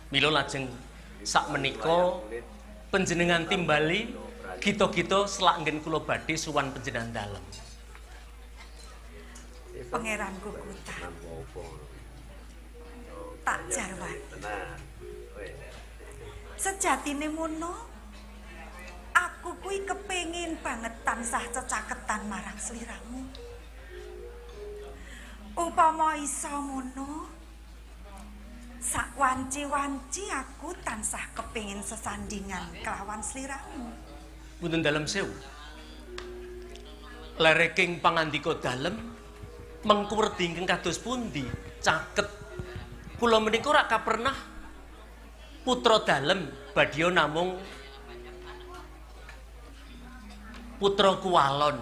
Mila lajeng sakmenika panjenengan timbali kita-kita selanggen kula badhe suwan panjenengan dalem. Pangeranku Kutan. Tak jarwan. Sejatine mono, aku kuwi kepengin banget tansah cecaketan marang sliramu. Upama isa mono, sak wanci-wanci aku tansah kepengin sesandingan kelawan sliramu. Punten dalem sewu. Lereking pangandika dalem mengkurdi ingkang kados pundi caket kula menika ora kapernah putra dalem badya namung putra kuwalon.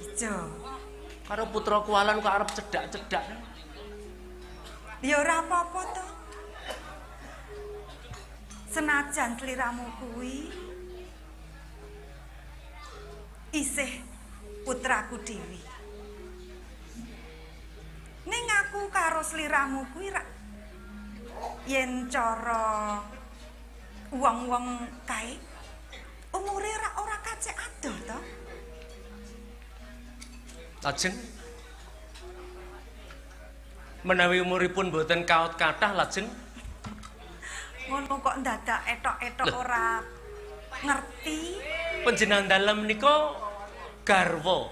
Ijo. Karo putra kuwalon kok arep cedhak-cedhak. Ya ora apa-apa to. Senajan sliramu kuwi isih putraku dewi. Ning aku karo sliramu kuwi yen cara wong-wong kae umure ora kacek adoh to. Lajeng menawi umuripun boten kaot kathah lajeng Ngono kok ndadak etok-etok ora ngerti. Panjenengan dalem menika garwa.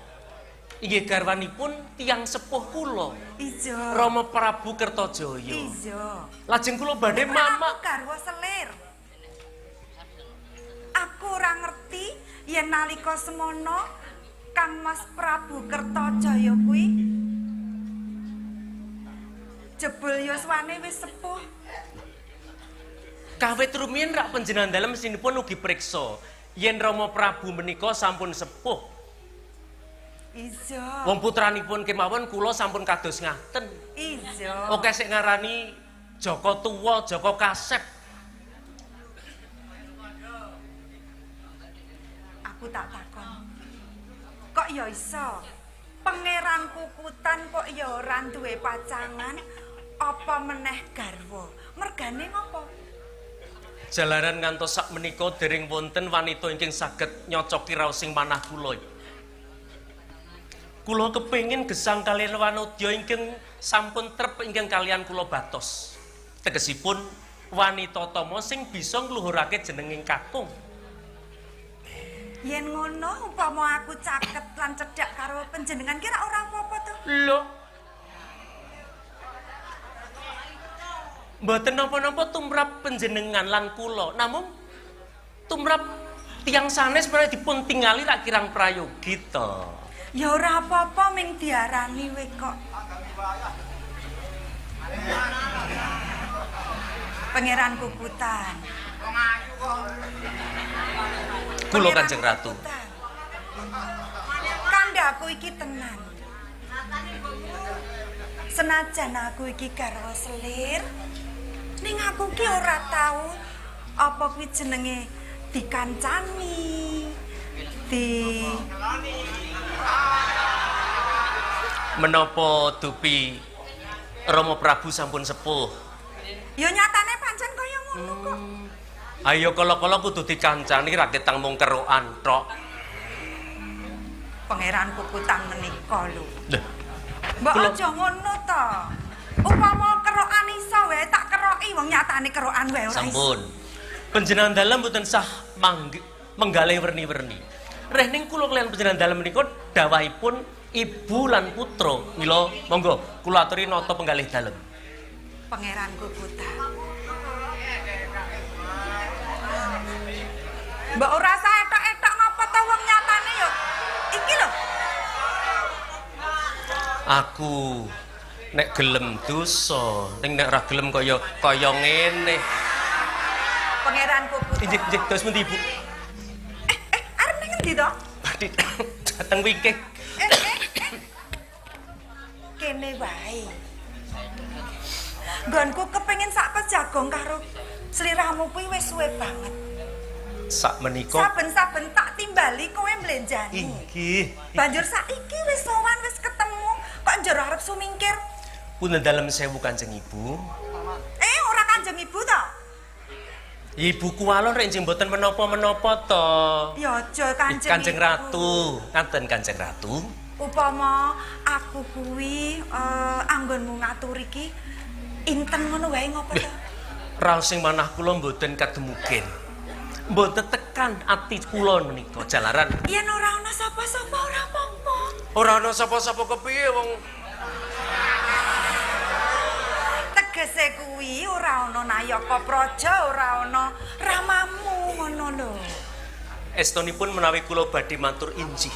Inggih garwanipun tiyang sepuh kula. Ijo. Rama Prabu Kertajaya. Ijo. Lajeng kula badhe mamak garwa selir. Aku ora ngerti yen nalika semono Kang Mas Prabu Kertajaya kuwi jebul yuswane wis sepuh. Kawit rumiyin rak panjenengan dalem mesinipun ugi priksa yen Rama Prabu menika sampun sepuh. Ijo. Wong putranipun kemawon kula sampun kados ngaten. Ijo. Oke sik ngarani Jaka Tuwa, Jaka Kasep. Aku tak takon. Kok ya iso? Pangeran Kukutan kok ya ora duwe pacangan apa meneh garwa? Mergane ngopo? Jalaran ngantos sak menika dereng wonten wanita ingkang saged nyocoki raosing manah kula. Kula kepengin gesang kaliyan wanodya ingkang sampun trep ingkang kalian kula batos. Tegesipun wanita tama sing bisa ngluhurake jenenging kakung. Yen ngono upama aku caket lan cedhak karo panjenengan kira ora apa-apa to? Lho. Mboten napa-napa tumrap panjenengan lan kula, namung tumrap tiyang sanes menawi dipun tingali rak kirang prayogi to. Ya ora apa-apa ming diarani we kok. Pangeran Kukutan. Kula Kanjeng Ratu. Kandhaku iki tenan. Senajan aku iki garwa selir, ning aku ki ora tau apa kuwi jenenge dikancani. Menapa dupi Rama Prabu sampun sepuh? Ya nyatane pancen kaya ngono kok. Ayo kala-kala kudu dikancani ra ketang mung kerokan tok. Pangeran Kukutan menika lho. Lho. Mbok aja ngono to. Upama kerokan iso wae tak keroki wong nyatane kerokan wae ora iso. Sampun. Panjenengan dalem mboten sah menggalih werni-werni. Reh ning kula kaliyan panjenengan dalem menika dawahipun ibu lan putra. Mila monggo kula aturi nata penggalih dalem. Pangeran Kukutan. Mbak ora usah etok-etok ngapa to wong nyatane yo. Iki lho. Aku nek gelem dosa, ning nek ora gelem kaya ngene. Pangeran Kukutan. Injik dos pundi Ibu? Arep ning endi to? Badhe dateng wikih. Kene wae. Nggonku kepengin sak pejagong karo sliramu kuwi wis suwe banget. Sak menika Saben-saben tak timbali kowe mlenjani. inggih. Banjur saiki wis sowan wis ketemu kok njero arep sumingkir. Punten dalem sewu Kanjeng Ibu. Ora Kanjeng Ibu to? Ibu kuwalo rek njing mboten menapa-menapa to. Ya aja Kanjeng Ratu, ngaten Kanjeng Ratu. Upama aku kuwi anggonmu ngatur iki inten ngono wae ngopo to? Raos sing manah kula mboten kademuken. Mboten tekan ati kula menika jalaran. Yen ora ana sapa-sapa ora apa-apa. Ora ana sapa-sapa kepiye wong Tegese kuwi ora ana Nayaka Praja, ora ana ramamu ngono lho. estunipun menawi kula badhe matur injih.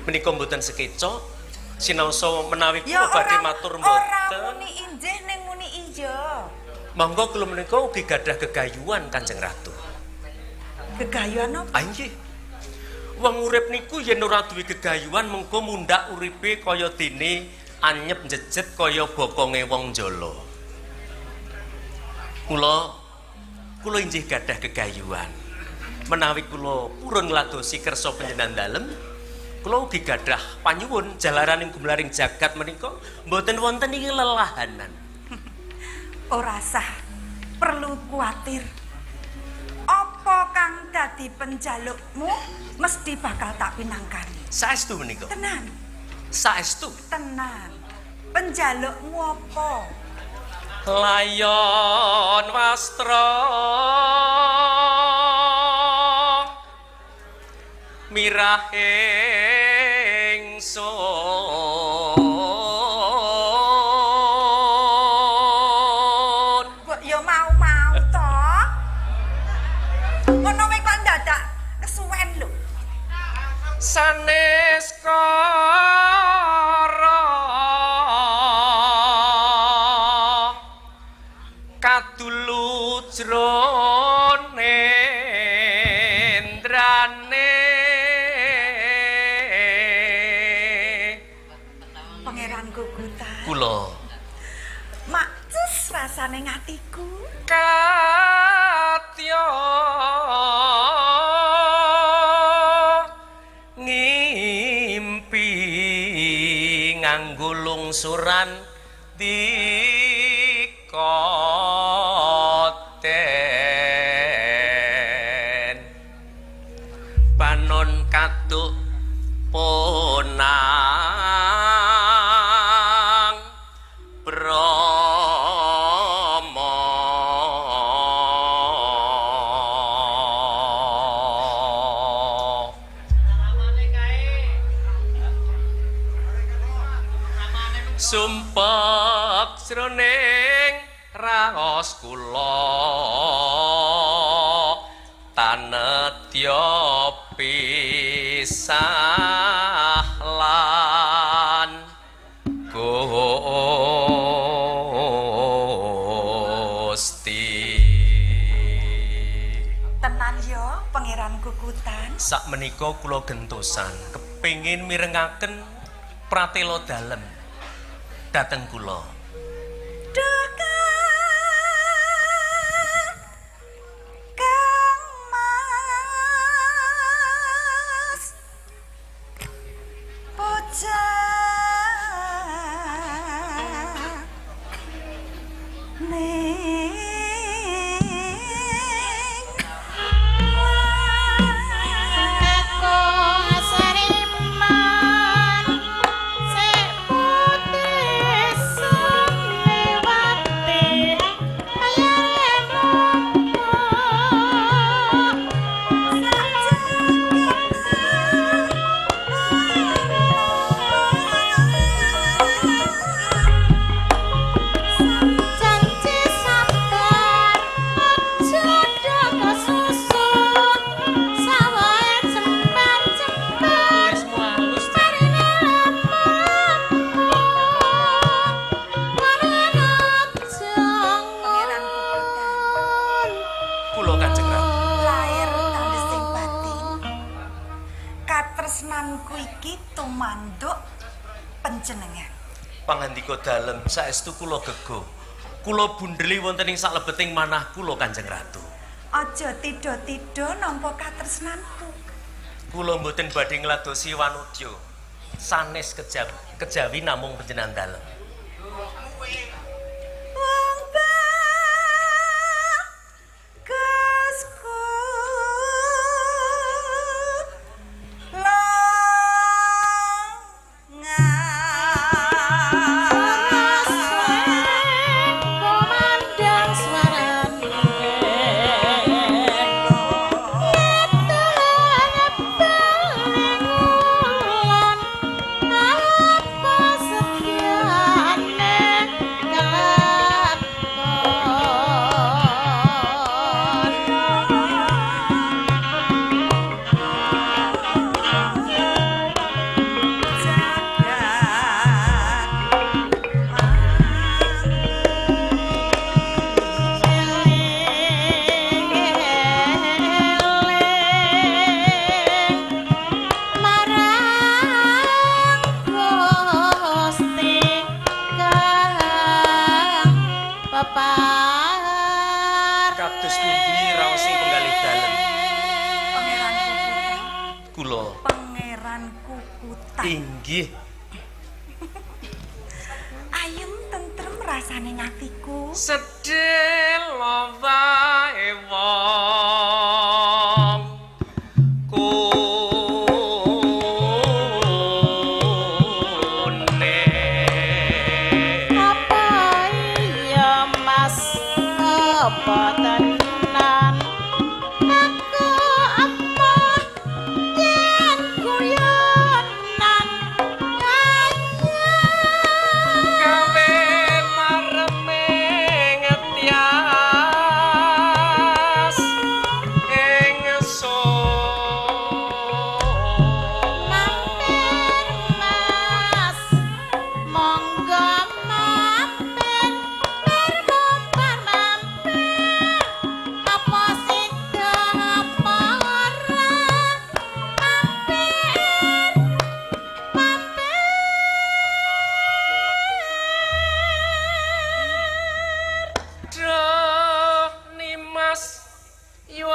Menika mboten sekeca sinaosa menawi kula badhe matur mboten. Ora muni injih ning muni iya. Monggo kula menika ugi gadah gegayuhan Kanjeng Ratu. Gegayuhan apa? Ah nggih. Wong urip niku yen ora duwe gegayuhan mengko mundhak uripe kaya dene anyep njejet kaya bokonge wong jala. Kula injih gadah gegayuhan. Menawi kula purun ngladosi kersa panjenengan dalem, kula ugi gadah panyuwun jalaran ing gumlaring jagat menika mboten wonten ing lelahanan. Ora sah perlu kuatir. Apa kang dadi penjalukmu mesti bakal tak pinangkani. Saestu menika. Tenan, Saestu. tenan. Penjalukmu apa? Layon wastra mirah ingsun. Kok ya mau-mau to? Ngono wae kok dadak kesuwen lho. Sanes kara kadulu jrone endrane Pangeran Gugutan. kula Macus rasane ngatiku. katya ngimpi nganggo lungsuran dikoten panon katuk ponang Brama sumpek jroning raos kula tanedya pisah lan Gusti. Tenan ya, Pangeran Gugutan. Sakmenika kula gentosan kepengin mirengaken pratela dalem dhateng kula. Duka Kang Mas bocah ning Aku asariman sik putih sun lewati janji sabar aja doko susu sawae cempan-cempan marine Pangeran Gugutan. Kula Kanjeng Ratu. Lair tandesing batin. Katresnanku iki tumanduk panjenengan. Pangandika dalem saestu kula gego. Kula bundheli wonten ing saklebeting manah kula Kanjeng Ratu. Aja tida-tida nampa katresnanku. Kula mboten badhe ngladosi wanudya. Sanes kejawi namung panjenengan dalem. Wong bagus Kados pundi raos sing penggalih dalem? Pangeran Kukutan. Kula Pangeran Kukutan. inggih. Ayem tentrem rasane ngatiku. Sedhela wae wong kune. Apa iya Mas apa tenan aku emoh yen guyonan Gawe mareme ngetias ing mampir Mas monggo mampir mumpar mampir apa sida apa ora mampir Duh Nimas Yuasu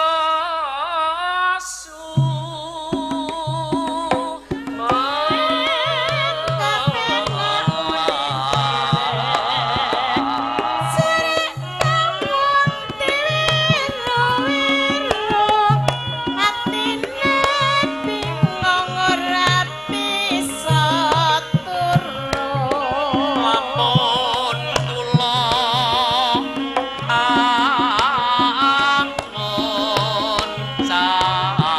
Lampun kula ampun sakti.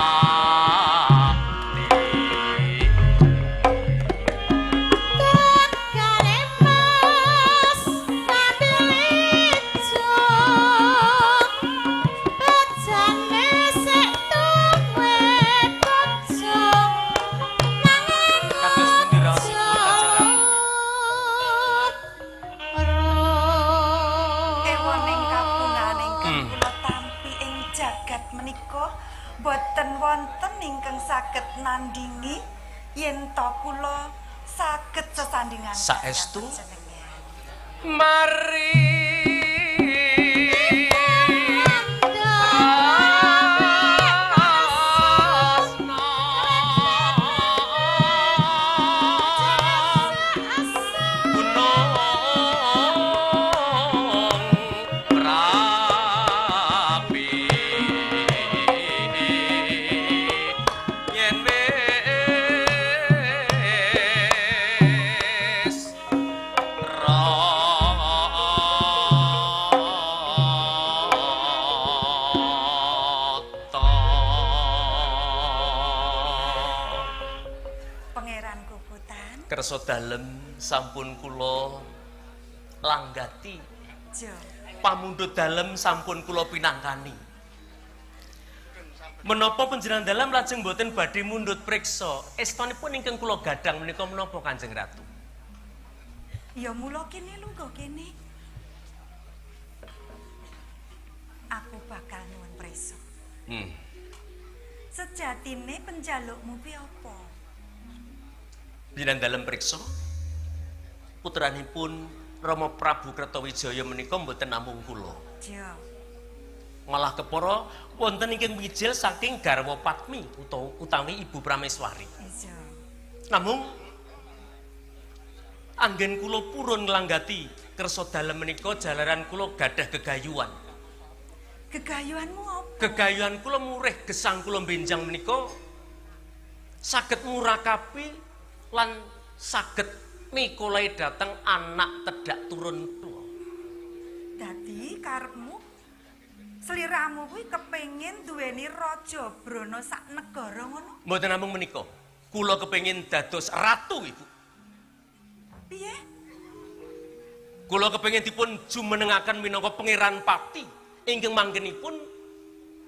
Kados pundi raosipun Ewoning kabungan ingkang kula tampi ing jagat menika boten wonten ingkang saged nandingi yen to kula saged sesandingan Saestu? jenengan. Mari gunung rapi yen wis Pangeran Kukutan, kersa dalem sampun kula langgati jo. pamundhut dalem sampun kula pinangkani menapa panjenengan dalem lajeng boten badhe mundhut priksa estanipun ingkang kula gadhang menika menapa Kanjeng Ratu Ya mula kene lungguh kene. Aku bakal nuwun prisa. Sejatine penjalukmu kuwi apa? Panjenengan dalem priksa putranipun Rama Prabu Kertawijaya menika mboten namung kula Jo. malah kepara wonten ingkang wijil saking garwa Padmi utawi Ibu Prameswari. Ijo. Namung anggen kula purun nglanggati kersa dalem menika jalaran kula gadah gegayuhan. Gegayuhanmu apa? Gegayuhan kula murih gesang kula benjang menika saged murakapi lan saged mikolai dateng anak tedak turun kula. Dadi karepmu sliramu kuwi kepengin duweni raja brana sak negara ngono? Mboten namung menika. Kula kepengin dados ratu, Ibu. Piye? Kula kepengin dipun jumenengaken minangka pangeran pati ingkang manggenipun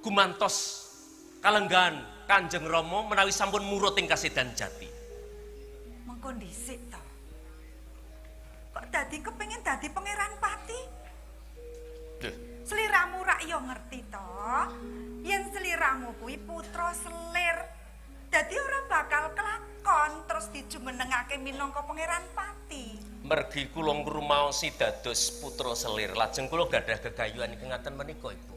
gumantos kalenggan Kanjeng Rama menawi sampun murut ing kasedan jati. Mengko dhisik to. Kok dadi kepengin dadi pangeran pati? Duh, Sliramu rak yo ngerti to, yen sliramu kuwi putra selir. Dadi ora bakal kelakon terus dijumenengake minangka pangeran pati. mergi kula ngrumaosi dados putra selir, lajeng kula gadah gegayuhan ingkang ngaten menika, Ibu.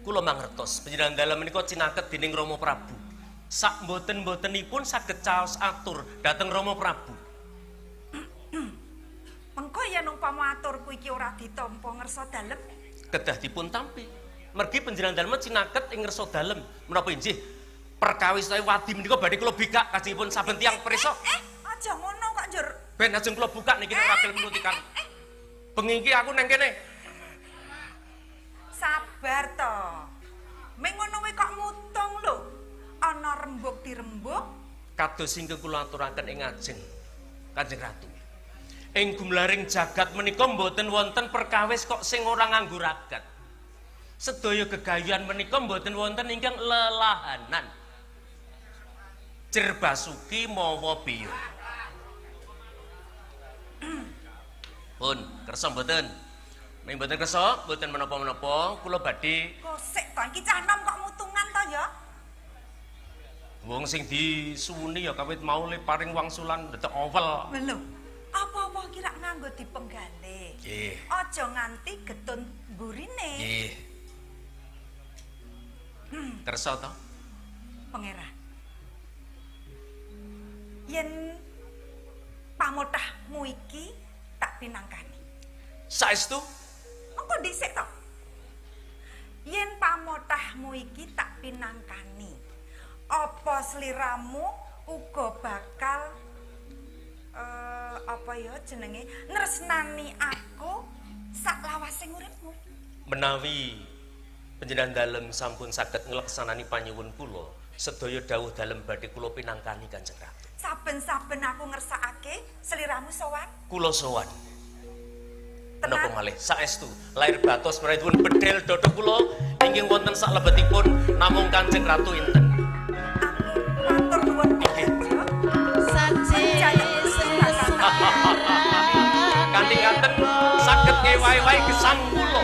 kula mangertos panjenengan dalem menika cinaket dening Rama Prabu. Sak mboten-mbotenipun saged caos atur dhateng Rama Prabu. Mengko yen umpama aturku iki ora ditampa ngersa dalem, Kedah dipun tampi. Mergi panjenengan dalem cinaket ing ngersa dalem. Menapa injih perkawis wadi menika badhe kula bikak kajengipun saben tiyang prisa. Aja ngono kok, Njur. Ben ajeng kula buka niki nek ora gelem nuruti karo. Bengi iki aku nang kene. Sabar to. Ming ngono kuwi kok mutung lho. Ana rembug dirembug. Kados ingkang kula aturaken ing ajeng Kanjeng Ratu. Ing gumlaring jagat menika mboten wonten perkawis kok sing ora nganggo ragat. Sedaya gegayuhan menika mboten wonten ingkang lelahanan. Jer basuki mawa biyo. Pun kersa mboten? Ning mboten kersa, mboten menapa-menapa, kula badhe Kosek to iki cah nom kok mutungan to ya? wong sing disuwuni ya kawit mau le paring wangsulan ndedek owel. Lho, apa-apa kira nganggo dipenggalih. Nggih. Aja nganti getun burine. Nggih. Kersa to? Pangeran. Yen pamotahmu iki tak pinangkani. Saestu Engko dhisik to. Yen pamotahmu iki tak pinangkani, apa sliramu uga bakal apa ya jenenge nresnani aku sak lawasing uripmu. menawi panjenengan dalem sampun saged ngleksanani panyuwun kula, sedaya dawuh dalem badhe kula pinangkani Kanjeng Ratu. Saben-saben aku ngersakake sliramu sowan. Kula sowan. Tenan? Menapa malih saestu lair batos pun bedhel dada kula inggih wonten sak lebetipun namung Kanjeng Ratu enten. Matur nuwun. Kanthi ngaten saged ngewahi-wahi gesang kula.